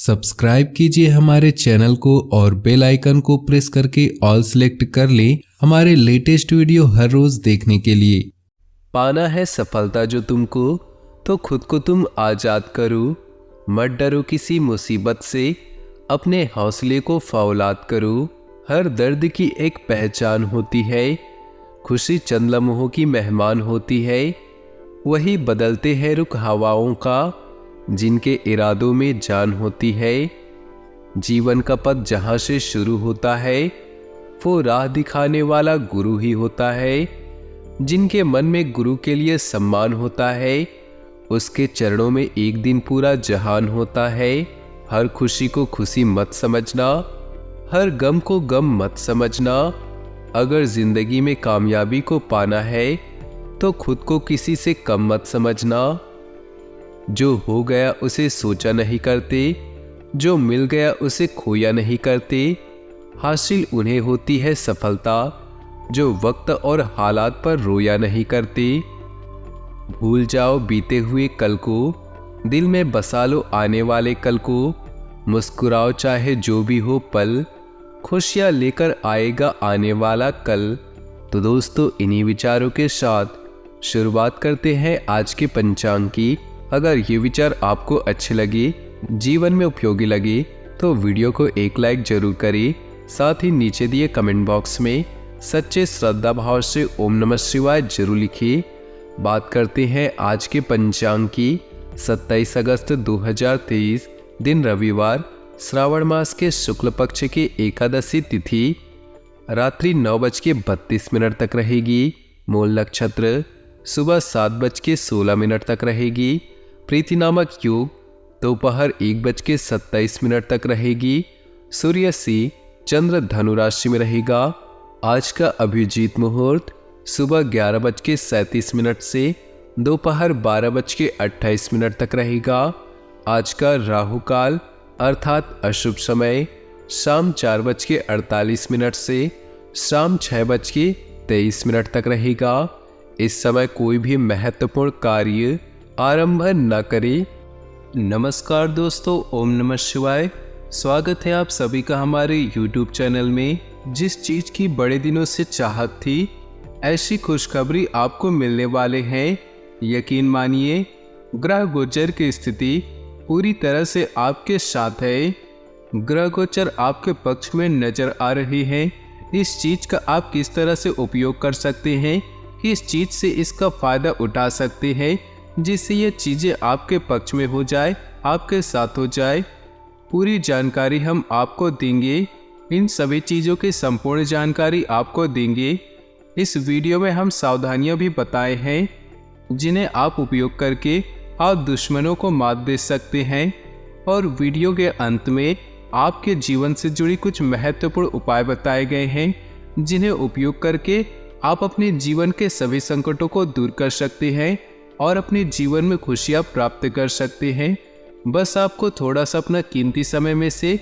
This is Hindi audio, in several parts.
सब्सक्राइब कीजिए हमारे चैनल को और बेल आइकन को प्रेस करके ऑल सेलेक्ट कर लें हमारे लेटेस्ट वीडियो हर रोज देखने के लिए। पाना है सफलता जो तुमको, तो खुद को तुम आजाद करो। मत डरो किसी मुसीबत से, अपने हौसले को फौलाद करो। हर दर्द की एक पहचान होती है, खुशी चंद लम्हों की मेहमान होती है। वही बदलते हैं रुख हवाओं का, जिनके इरादों में जान होती है। जीवन का पथ जहाँ से शुरू होता है, वो राह दिखाने वाला गुरु ही होता है। जिनके मन में गुरु के लिए सम्मान होता है, उसके चरणों में एक दिन पूरा जहान होता है। हर खुशी को खुशी मत समझना, हर गम को गम मत समझना। अगर जिंदगी में कामयाबी को पाना है, तो खुद को किसी से कम मत समझना। जो हो गया उसे सोचा नहीं करते, जो मिल गया उसे खोया नहीं करते। हासिल उन्हें होती है सफलता, जो वक्त और हालात पर रोया नहीं करते। भूल जाओ बीते हुए कल को, दिल में बसा लो आने वाले कल को। मुस्कुराओ चाहे जो भी हो पल, खुशियाँ लेकर आएगा आने वाला कल। तो दोस्तों, इन्हीं विचारों के साथ शुरुआत करते हैं आज के पंचांग की। अगर ये विचार आपको अच्छे लगे, जीवन में उपयोगी लगे, तो वीडियो को एक लाइक जरूर करें। साथ ही नीचे दिए कमेंट बॉक्स में सच्चे श्रद्धा भाव से ओम नमः शिवाय जरूर लिखिए। बात करते हैं आज के पंचांग की। 27 अगस्त 2023 दिन रविवार, श्रावण मास के शुक्ल पक्ष की एकादशी तिथि रात्रि 9:32 तक रहेगी। मूल नक्षत्र सुबह 7:16 तक रहेगी। प्रीति नामक योग दोपहर 1:27 तक रहेगी। सूर्य से चंद्र धनु राशि में रहेगा। आज का अभिजीत मुहूर्त सुबह 11:37 से दोपहर 12:28 तक रहेगा। आज का राहु काल अर्थात अशुभ समय शाम 4:48 से शाम 6:23 तक रहेगा। इस समय कोई भी महत्वपूर्ण कार्य आरंभ न करें। नमस्कार दोस्तों, ओम नमः शिवाय। स्वागत है आप सभी का हमारे YouTube चैनल में। जिस चीज की बड़े दिनों से चाहत थी, ऐसी खुशखबरी आपको मिलने वाले हैं। यकीन मानिए, ग्रह गोचर की स्थिति पूरी तरह से आपके साथ है। ग्रह गोचर आपके पक्ष में नजर आ रही है। इस चीज का आप किस तरह से उपयोग कर सकते हैं, किस चीज से इसका फायदा उठा सकते हैं, जिससे ये चीजें आपके पक्ष में हो जाए, आपके साथ हो जाए, पूरी जानकारी हम आपको देंगे। इन सभी चीज़ों की संपूर्ण जानकारी आपको देंगे। इस वीडियो में हम सावधानियां भी बताए हैं, जिन्हें आप उपयोग करके आप दुश्मनों को मात दे सकते हैं। और वीडियो के अंत में आपके जीवन से जुड़ी कुछ महत्वपूर्ण उपाय बताए गए हैं, जिन्हें उपयोग करके आप अपने जीवन के सभी संकटों को दूर कर सकते हैं और अपने जीवन में खुशियां प्राप्त कर सकते हैं। बस आपको थोड़ा सा अपना कीमती समय में से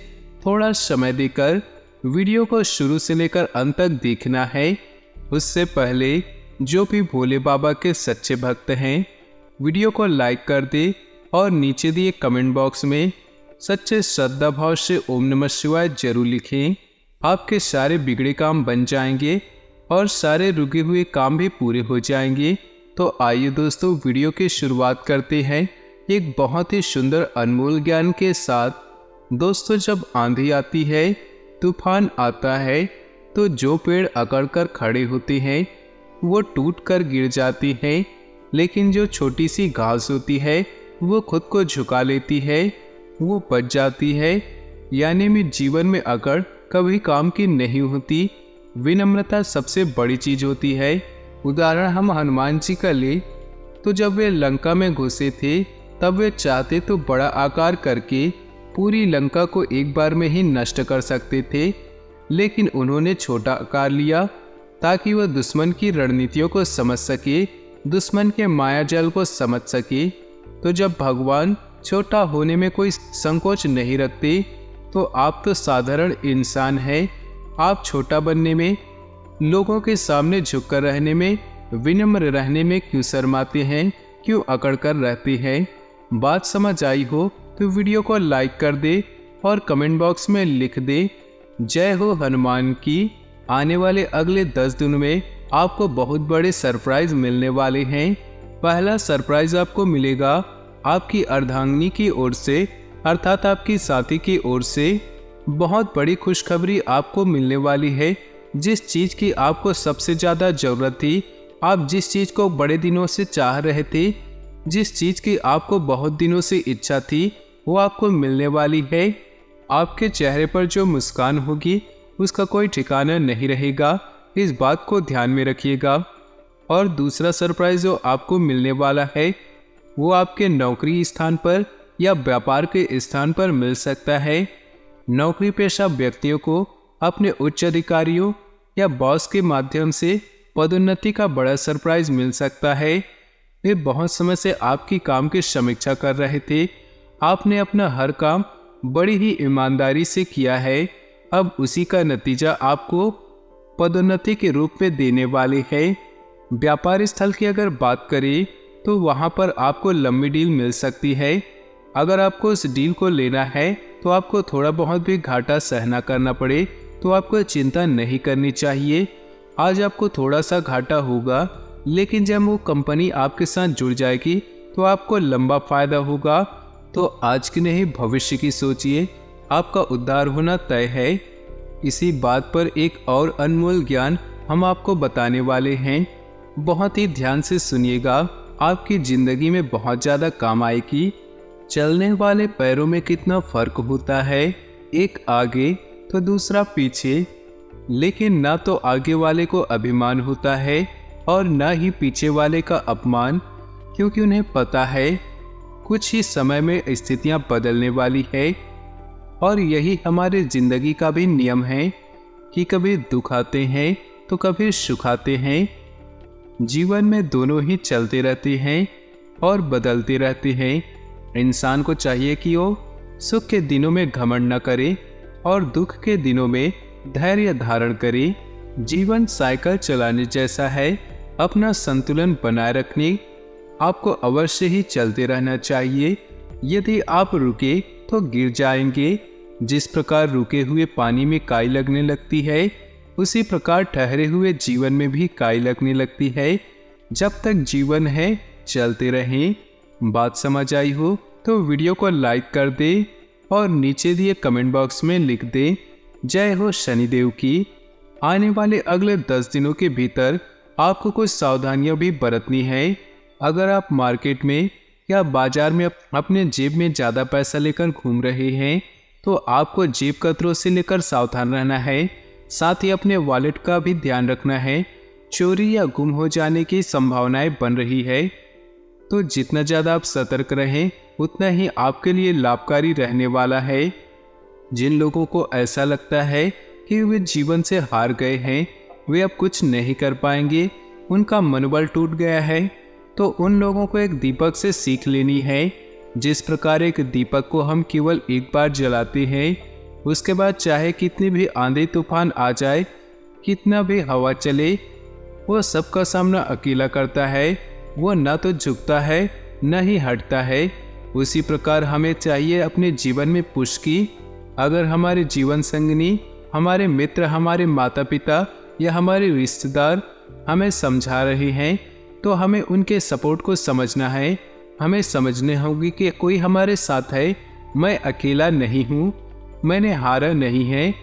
थोड़ा समय देकर वीडियो को शुरू से लेकर अंत तक देखना है। उससे पहले जो भी भोले बाबा के सच्चे भक्त हैं, वीडियो को लाइक कर दे और नीचे दिए कमेंट बॉक्स में सच्चे श्रद्धा भाव से ओम नमः शिवाय जरूर लिखें। आपके सारे बिगड़े काम बन जाएंगे और सारे रुके हुए काम भी पूरे हो जाएंगे। तो आइए दोस्तों, वीडियो की शुरुआत करते हैं एक बहुत ही सुंदर अनमोल ज्ञान के साथ। दोस्तों, जब आंधी आती है, तूफान आता है, तो जो पेड़ अकड़ कर खड़े होते हैं वो टूट कर गिर जाती हैं, लेकिन जो छोटी सी घास होती है वो खुद को झुका लेती है, वो बच जाती है। यानी में जीवन में अकड़ कभी काम की नहीं होती। विनम्रता सबसे बड़ी चीज होती है। उदाहरण हम हनुमान जी का ले, तो जब वे लंका में घुसे थे, तब वे चाहते तो बड़ा आकार करके पूरी लंका को एक बार में ही नष्ट कर सकते थे, लेकिन उन्होंने छोटा आकार लिया ताकि वह दुश्मन की रणनीतियों को समझ सके, दुश्मन के मायाजाल को समझ सके। तो जब भगवान छोटा होने में कोई संकोच नहीं रखते, तो आप तो साधारण इंसान हैं। आप छोटा बनने में, लोगों के सामने झुककर रहने में, विनम्र रहने में क्यों शर्माते हैं, क्यों अकड़ कर रहते हैं? बात समझ आई हो तो वीडियो को लाइक कर दे और कमेंट बॉक्स में लिख दे जय हो हनुमान की। आने वाले अगले 10 दिनों में आपको बहुत बड़े सरप्राइज मिलने वाले हैं। पहला सरप्राइज आपको मिलेगा आपकी अर्धांगिनी की ओर से, अर्थात आपकी साथी की ओर से। बहुत बड़ी खुशखबरी आपको मिलने वाली है। जिस चीज़ की आपको सबसे ज़्यादा ज़रूरत थी, आप जिस चीज़ को बड़े दिनों से चाह रहे थे, जिस चीज़ की आपको बहुत दिनों से इच्छा थी, वो आपको मिलने वाली है। आपके चेहरे पर जो मुस्कान होगी उसका कोई ठिकाना नहीं रहेगा, इस बात को ध्यान में रखिएगा। और दूसरा सरप्राइज जो आपको मिलने वाला है वो आपके नौकरी स्थान पर या व्यापार के स्थान पर मिल सकता है। नौकरी पेशा व्यक्तियों को अपने उच्च अधिकारियों या बॉस के माध्यम से पदोन्नति का बड़ा सरप्राइज मिल सकता है। वे बहुत समय से आपकी काम की समीक्षा कर रहे थे। आपने अपना हर काम बड़ी ही ईमानदारी से किया है। अब उसी का नतीजा आपको पदोन्नति के रूप में देने वाले हैं। व्यापार स्थल की अगर बात करें तो वहां पर आपको लंबी डील मिल सकती है। अगर आपको उस डील को लेना है तो आपको थोड़ा बहुत भी घाटा सहना करना पड़े तो आपको चिंता नहीं करनी चाहिए। आज आपको थोड़ा सा घाटा होगा, लेकिन जब वो कंपनी आपके साथ जुड़ जाएगी तो आपको लंबा फायदा होगा। तो आज की नहीं भविष्य की सोचिए, आपका उद्धार होना तय है। इसी बात पर एक और अनमोल ज्ञान हम आपको बताने वाले हैं। बहुत ही ध्यान से सुनिएगा, आपकी जिंदगी में बहुत ज़्यादा काम आएगी। चलने वाले पैरों में कितना फर्क होता है, एक आगे तो दूसरा पीछे। लेकिन ना तो आगे वाले को अभिमान होता है और ना ही पीछे वाले का अपमान, क्योंकि उन्हें पता है कुछ ही समय में स्थितियां बदलने वाली है। और यही हमारे जिंदगी का भी नियम है कि कभी दुख आते हैं तो कभी सुख आते हैं। जीवन में दोनों ही चलते रहते हैं और बदलते रहते हैं। इंसान को चाहिए कि वो सुख के दिनों में घमंड न करे और दुख के दिनों में धैर्य धारण करे। जीवन साइकिल चलाने जैसा है, अपना संतुलन बनाए रखने आपको अवश्य ही चलते रहना चाहिए। यदि आप रुके तो गिर जाएंगे। जिस प्रकार रुके हुए पानी में काई लगने लगती है, उसी प्रकार ठहरे हुए जीवन में भी काई लगने लगती है। जब तक जीवन है चलते रहें। बात समझ आई हो तो वीडियो को लाइक कर दे और नीचे दिए कमेंट बॉक्स में लिख दे जय हो शनिदेव की। आने वाले अगले 10 दिनों के भीतर आपको कुछ सावधानियां भी बरतनी है। अगर आप मार्केट में या बाजार में अपने जेब में ज़्यादा पैसा लेकर घूम रहे हैं तो आपको जेब कतरों से लेकर सावधान रहना है। साथ ही अपने वॉलेट का भी ध्यान रखना है। चोरी या गुम हो जाने की संभावनाएं बन रही है, तो जितना ज़्यादा आप सतर्क रहें उतना ही आपके लिए लाभकारी रहने वाला है। जिन लोगों को ऐसा लगता है कि वे जीवन से हार गए हैं, वे अब कुछ नहीं कर पाएंगे, उनका मनोबल टूट गया है, तो उन लोगों को एक दीपक से सीख लेनी है। जिस प्रकार एक दीपक को हम केवल एक बार जलाते हैं, उसके बाद चाहे कितनी भी आंधी तूफान आ जाए, कितना भी हवा चले, वो सबका सामना अकेला करता है। वो न तो झुकता है न ही हटता है। उसी प्रकार हमें चाहिए अपने जीवन में पुश की। अगर हमारे जीवन संगनी, हमारे मित्र, हमारे माता पिता या हमारे रिश्तेदार हमें समझा रहे हैं तो हमें उनके सपोर्ट को समझना है। हमें समझने होगी कि कोई हमारे साथ है, मैं अकेला नहीं हूँ, मैंने हारा नहीं है,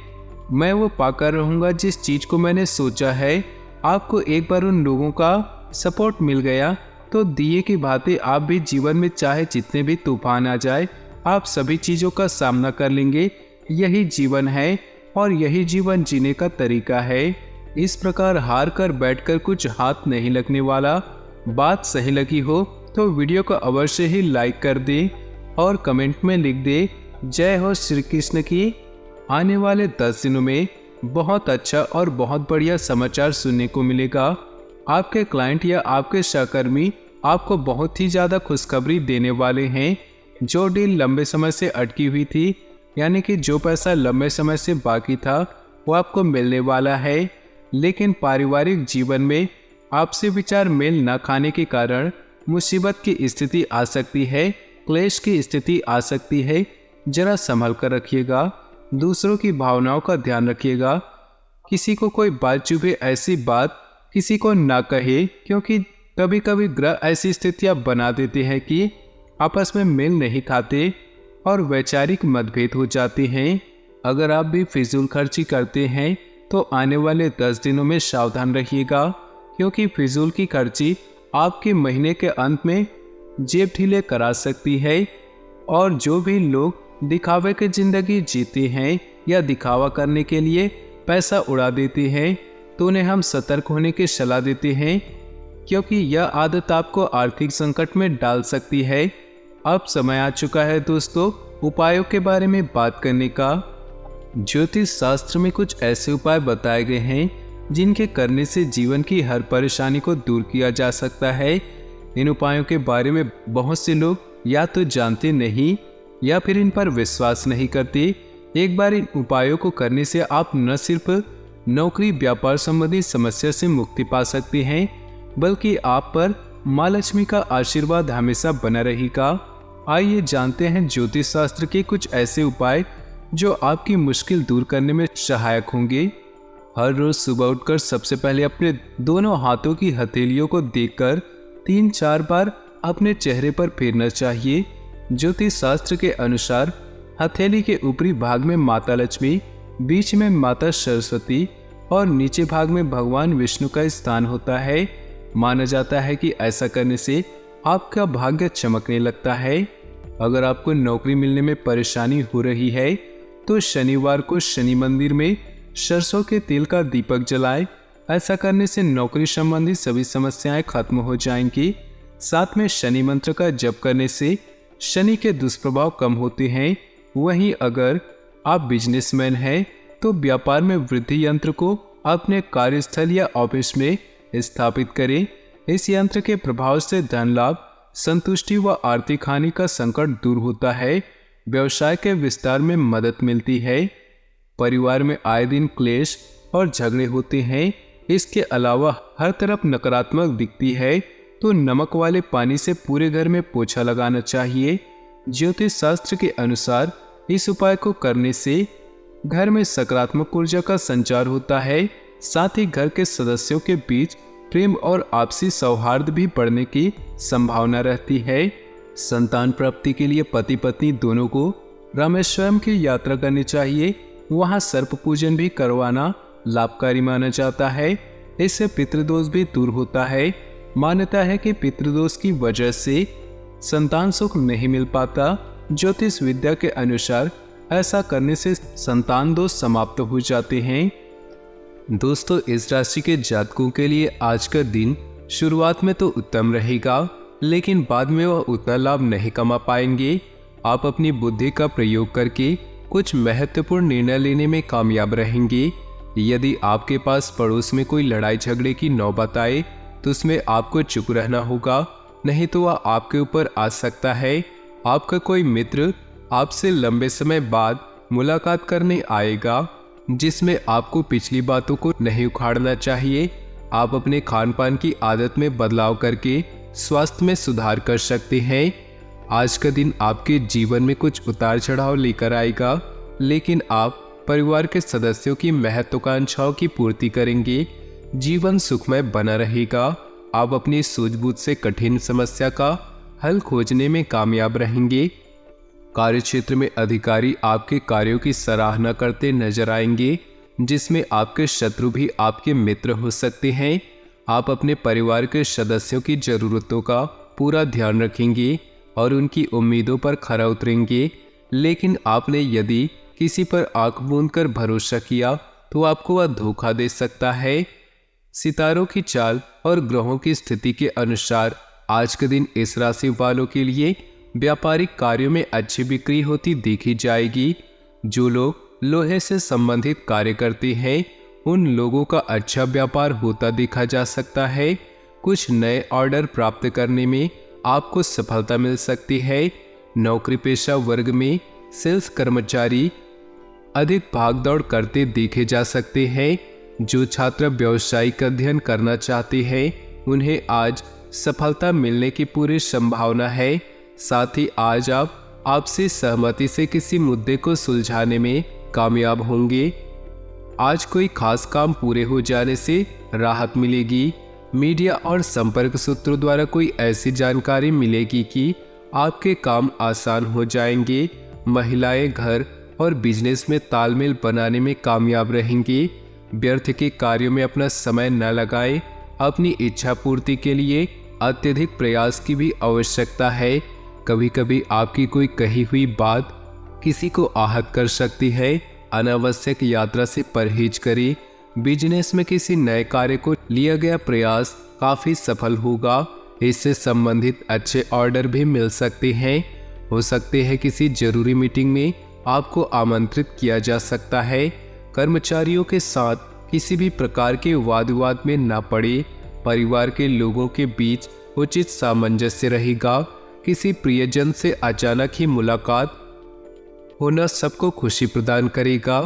मैं वो पाकर रहूँगा जिस चीज़ को मैंने सोचा है। आपको एक बार उन लोगों का सपोर्ट मिल गया तो दिए की भांति आप भी जीवन में चाहे जितने भी तूफान आ जाए, आप सभी चीज़ों का सामना कर लेंगे। यही जीवन है और यही जीवन जीने का तरीका है। इस प्रकार हार कर बैठकर कुछ हाथ नहीं लगने वाला। बात सही लगी हो तो वीडियो को अवश्य ही लाइक कर दे और कमेंट में लिख दे जय हो श्री कृष्ण की। आने वाले 10 दिनों में बहुत अच्छा और बहुत बढ़िया समाचार सुनने को मिलेगा। आपके क्लाइंट या आपके सहकर्मी आपको बहुत ही ज़्यादा खुशखबरी देने वाले हैं। जो डील लंबे समय से अटकी हुई थी, यानी कि जो पैसा लंबे समय से बाकी था, वो आपको मिलने वाला है। लेकिन पारिवारिक जीवन में आपसे विचार मेल न खाने के कारण मुसीबत की स्थिति आ सकती है। क्लेश की स्थिति आ सकती है, जरा संभल कर रखिएगा। दूसरों की भावनाओं का ध्यान रखिएगा। किसी को कोई बात चुभे ऐसी बात किसी को ना कहे, क्योंकि कभी कभी ग्रह ऐसी स्थितियां बना देते हैं कि आपस में मेल नहीं खाते और वैचारिक मतभेद हो जाते हैं। अगर आप भी फिजूल खर्ची करते हैं तो आने वाले 10 दिनों में सावधान रहिएगा, क्योंकि फिजूल की खर्ची आपके महीने के अंत में जेब ढीले करा सकती है। और जो भी लोग दिखावे की जिंदगी जीते हैं या दिखावा करने के लिए पैसा उड़ा देते हैं, तो उन्हें हम सतर्क होने की सलाह देते हैं, क्योंकि यह आदत आपको आर्थिक संकट में डाल सकती है। अब समय आ चुका है दोस्तों उपायों के बारे में बात करने का। ज्योतिष शास्त्र में कुछ ऐसे उपाय बताए गए हैं जिनके करने से जीवन की हर परेशानी को दूर किया जा सकता है। इन उपायों के बारे में बहुत से लोग या तो जानते नहीं या फिर इन पर विश्वास नहीं करते। एक बार इन उपायों को करने से आप न सिर्फ नौकरी व्यापार संबंधी समस्या से मुक्ति पा सकते हैं, बल्कि आप पर माँ लक्ष्मी का आशीर्वाद हमेशा बना रहेगा। आइए जानते हैं ज्योतिष शास्त्र के कुछ ऐसे उपाय जो आपकी मुश्किल दूर करने में सहायक होंगे। हर रोज सुबह उठकर सबसे पहले अपने दोनों हाथों की हथेलियों को देखकर 3-4 बार अपने चेहरे पर फेरना चाहिए। ज्योतिष शास्त्र के अनुसार हथेली के ऊपरी भाग में माता लक्ष्मी, बीच में माता सरस्वती और नीचे भाग में भगवान विष्णु का स्थान होता है। माना जाता है कि ऐसा करने से आपका भाग्य चमकने लगता है। अगर आपको नौकरी मिलने में परेशानी हो रही है तो शनिवार को शनि मंदिर में सरसों के तेल का दीपक जलाएं। ऐसा करने से नौकरी संबंधी सभी समस्याएं खत्म हो जाएंगी। साथ में शनि मंत्र का जप करने से शनि के दुष्प्रभाव कम होते हैं। वहीं अगर आप बिजनेसमैन हैं तो व्यापार में वृद्धि यंत्र को अपने कार्यस्थल या ऑफिस में स्थापित करें। इस यंत्र के प्रभाव से धन लाभ, संतुष्टि व आर्थिक हानि का संकट दूर होता है। व्यवसाय के विस्तार में मदद मिलती है। परिवार में आए दिन क्लेश और झगड़े होते हैं। इसके अलावा हर तरफ नकारात्मक दिखती है, तो नमक वाले पानी से पूरे घर में पोछा लगाना चाहिए। ज्योतिष शास्त्र के अनुसार इस उपाय को करने से घर में सकारात्मक ऊर्जा का संचार होता है। साथ ही घर के सदस्यों के बीच प्रेम और आपसी सौहार्द भी बढ़ने की संभावना रहती है। संतान प्राप्ति के लिए पति पत्नी दोनों को रामेश्वरम की यात्रा करनी चाहिए। वहां सर्प पूजन भी करवाना लाभकारी माना जाता है। इससे पितृदोष भी दूर होता है। मान्यता है कि पितृदोष की वजह से संतान सुख नहीं मिल पाता। ज्योतिष विद्या के अनुसार ऐसा करने से संतान दोष समाप्त हो जाते हैं। दोस्तों, इस राशि के जातकों के लिए आज का दिन शुरुआत में तो उत्तम रहेगा, लेकिन बाद में वह उतना लाभ नहीं कमा पाएंगे। आप अपनी बुद्धि का प्रयोग करके कुछ महत्वपूर्ण निर्णय लेने में कामयाब रहेंगे। यदि आपके पास पड़ोस में कोई लड़ाई झगड़े की नौबत आए तो उसमें आपको चुप रहना होगा, नहीं तो वह आपके ऊपर आ सकता है। आपका कोई मित्र आपसे लंबे समय बाद मुलाकात करने आएगा, जिसमें आपको पिछली बातों को नहीं उखाड़ना चाहिए। आप अपने खान पान की आदत में बदलाव करके स्वास्थ्य में सुधार कर सकते हैं। आज का दिन आपके जीवन में कुछ उतार चढ़ाव लेकर आएगा, लेकिन आप परिवार के सदस्यों की महत्वाकांक्षाओं की पूर्ति करेंगे। जीवन सुखमय बना रहेगा। आप अपनी सूझबूझ से कठिन समस्या का हल खोजने में कामयाब रहेंगे। कार्यक्षेत्र में अधिकारी आपके कार्यों की सराहना करते नजर आएंगे, जिसमें आपके शत्रु भी आपके मित्र हो सकते हैं। आप अपने परिवार के सदस्यों की जरूरतों का पूरा ध्यान रखेंगे और उनकी उम्मीदों पर खरा उतरेंगे। लेकिन आपने यदि किसी पर आंख मूंद कर भरोसा किया तो आपको वह धोखा दे सकता है। सितारों की चाल और ग्रहों की स्थिति के अनुसार आज के दिन इस राशि वालों के लिए व्यापारिक कार्यों में अच्छी बिक्री होती देखी जाएगी। जो लोग लोहे से संबंधित कार्य करते हैं उन लोगों का अच्छा व्यापार होता देखा जा सकता है। कुछ नए ऑर्डर प्राप्त करने में आपको सफलता मिल सकती है। नौकरी पेशा वर्ग में सेल्स कर्मचारी अधिक भागदौड़ करते देखे जा सकते हैं। जो छात्र व्यावसायिक अध्ययन करना चाहते हैं उन्हें आज सफलता मिलने की पूरी संभावना है। साथ ही आज आप आपसी सहमति से किसी मुद्दे को सुलझाने में कामयाब होंगे। आज कोई खास काम पूरे हो जाने से राहत मिलेगी। मीडिया और संपर्क सूत्रों द्वारा कोई ऐसी जानकारी मिलेगी कि आपके काम आसान हो जाएंगे। महिलाएं घर और बिजनेस में तालमेल बनाने में कामयाब रहेंगी। व्यर्थ के कार्यों में अपना समय न लगाएं। अपनी इच्छा पूर्ति के लिए अत्यधिक प्रयास की भी आवश्यकता है। कभी कभी आपकी कोई कही हुई बात किसी को आहत कर सकती है। अनावश्यक यात्रा से परहेज करें। बिजनेस में किसी नए कार्य को लिया गया प्रयास काफी सफल होगा। इससे संबंधित अच्छे ऑर्डर भी मिल सकते हैं। हो सकते हैं किसी जरूरी मीटिंग में आपको आमंत्रित किया जा सकता है। कर्मचारियों के साथ किसी भी प्रकार के वाद विवाद में न पड़े। परिवार के लोगों के बीच उचित सामंजस्य रहेगा। किसी प्रियजन से अचानक ही मुलाकात होना सबको खुशी प्रदान करेगा।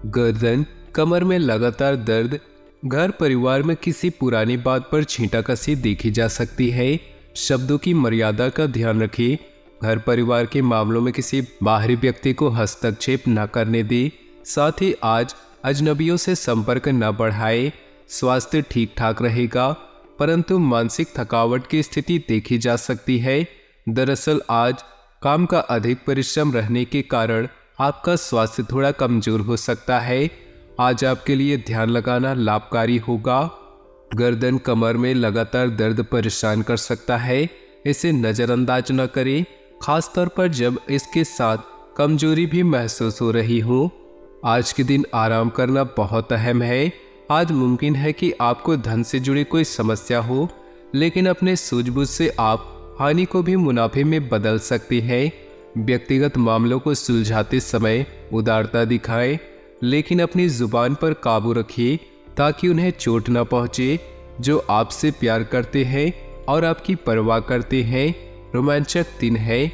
गर्दन कमर में लगातार दर्द, घर परिवार में किसी पुरानी बात पर छींटाकशी देखी जा सकती है। शब्दों की मर्यादा का ध्यान रखें। घर परिवार के मामलों में किसी बाहरी व्यक्ति को हस्तक्षेप न करने दें। साथ ही आज अजनबियों से संपर्क न बढ़ाएं। स्वास्थ्य ठीक ठाक रहेगा, परंतु मानसिक थकावट की स्थिति देखी जा सकती है। दरअसल आज काम का अधिक परिश्रम रहने के कारण आपका स्वास्थ्य थोड़ा कमजोर हो सकता है। आज आपके लिए ध्यान लगाना लाभकारी होगा। गर्दन कमर में लगातार दर्द परेशान कर सकता है, इसे नज़रअंदाज न करें, खासतौर पर जब इसके साथ कमजोरी भी महसूस हो रही हो। आज के दिन आराम करना बहुत अहम है। आज मुमकिन है कि आपको धन से जुड़ी कोई समस्या हो, लेकिन अपने सूझबूझ से आप हानि को भी मुनाफे में बदल सकती है। व्यक्तिगत मामलों को सुलझाते समय उदारता दिखाएं, लेकिन अपनी जुबान पर काबू रखिए ताकि उन्हें चोट न पहुंचे। जो आपसे प्यार करते हैं और आपकी परवाह करते हैं। रोमांचक दिन है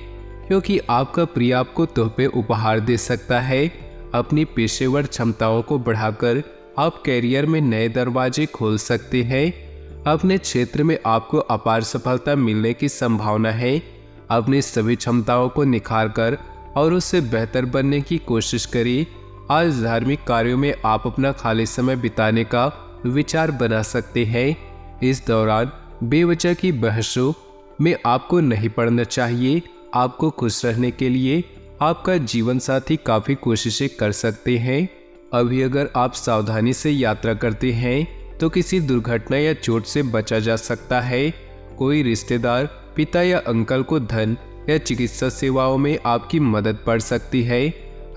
क्योंकि आपका प्रिय आपको तोहफे उपहार दे सकता है। अपनी पेशेवर क्षमताओं को बढ़ाकर आप कैरियर में नए दरवाजे खोल सकते हैं। अपने क्षेत्र में आपको अपार सफलता मिलने की संभावना है। अपनी सभी क्षमताओं को निखारकर और उससे बेहतर बनने की कोशिश करें। आज धार्मिक कार्यों में आप अपना खाली समय बिताने का विचार बना सकते हैं। इस दौरान बेवजह की बहसों में आपको नहीं पड़ना चाहिए। आपको खुश रहने के लिए आपका जीवन साथी काफी कोशिशें कर सकते हैं। अभी अगर आप सावधानी से यात्रा करते हैं तो किसी दुर्घटना या चोट से बचा जा सकता है। कोई रिश्तेदार, पिता या अंकल को धन या चिकित्सा सेवाओं में आपकी मदद पड़ सकती है।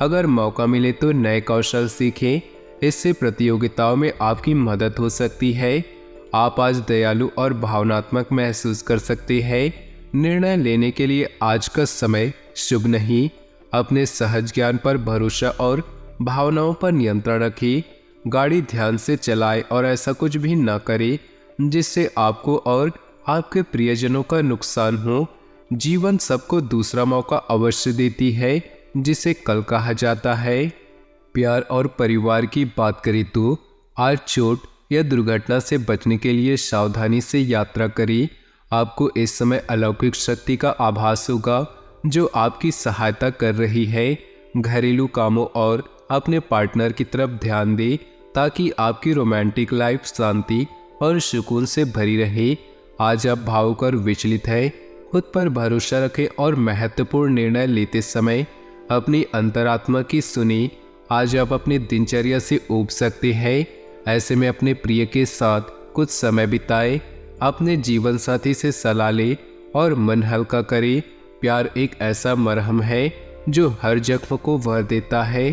अगर मौका मिले तो नए कौशल सीखें, इससे प्रतियोगिताओं में आपकी मदद हो सकती है। आप आज दयालु और भावनात्मक महसूस कर सकते हैं। निर्णय लेने के लिए आज का समय शुभ नहीं। अपने सहज ज्ञान पर भरोसा और भावनाओं पर नियंत्रण रखें। गाड़ी ध्यान से चलाएं और ऐसा कुछ भी न करें जिससे आपको और आपके प्रियजनों का नुकसान हो। जीवन सबको दूसरा मौका अवश्य देती है, जिसे कल कहा जाता है। प्यार और परिवार की बात करें तो आज चोट या दुर्घटना से बचने के लिए सावधानी से यात्रा करें। आपको इस समय अलौकिक शक्ति का आभास होगा जो आपकी सहायता कर रही है। घरेलू कामों और अपने पार्टनर की तरफ ध्यान दें ताकि आपकी रोमांटिक लाइफ शांति और सुकून से भरी रहे। आज आप भावुक और विचलित हैं। खुद पर भरोसा रखें और महत्वपूर्ण निर्णय लेते समय अपनी अंतरात्मा की सुनी। आज आप अपनी दिनचर्या से ऊब सकते हैं। ऐसे में अपने प्रिय के साथ कुछ समय बिताएं। अपने जीवन साथी से सलाह लें और मन हल्का करें। प्यार एक ऐसा मरहम है जो हर जख्म को भर देता है।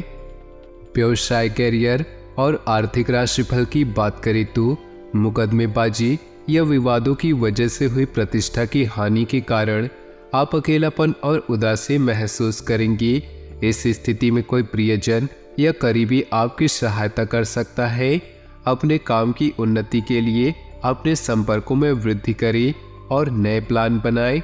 व्यवसाय, करियर और आर्थिक राशिफल की बात करें तो मुकदमेबाजी या विवादों की वजह से हुई प्रतिष्ठा की हानि के कारण आप अकेलापन और उदासी महसूस करेंगे। इस स्थिति में कोई प्रियजन या करीबी आपकी सहायता कर सकता है। अपने काम की उन्नति के लिए अपने संपर्कों में वृद्धि करें और नए प्लान बनाएं।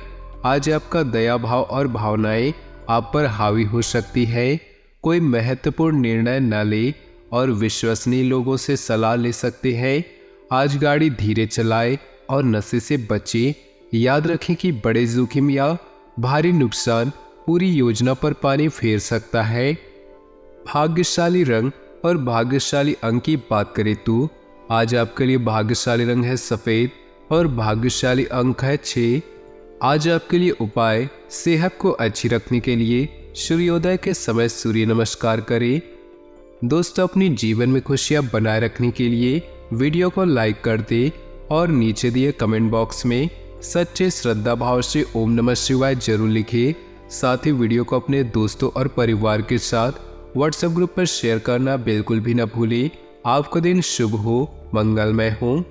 आज आपका दया भाव और भावनाएं आप पर हावी हो सकती है। कोई महत्वपूर्ण निर्णय न ले और विश्वसनीय लोगों से सलाह ले सकते हैं। आज गाड़ी धीरे चलाएं और नशे से बचें। याद रखें कि बड़े जोखिम या भारी नुकसान पूरी योजना पर पानी फेर सकता है। भाग्यशाली रंग और भाग्यशाली अंक की बात करें तो आज आपके लिए भाग्यशाली रंग है सफ़ेद और भाग्यशाली अंक है 6। आज आपके लिए उपाय, सेहत को अच्छी रखने के लिए सूर्योदय के समय सूर्य नमस्कार करें। दोस्तों, अपनी जीवन में खुशियां बनाए रखने के लिए वीडियो को लाइक कर दें और नीचे दिए कमेंट बॉक्स में सच्चे श्रद्धा भाव से ओम नमः शिवाय जरूर लिखें। साथ ही वीडियो को अपने दोस्तों और परिवार के साथ व्हाट्सएप ग्रुप पर शेयर करना बिल्कुल भी न भूलें। आपका दिन शुभ हो, मंगलमय हो।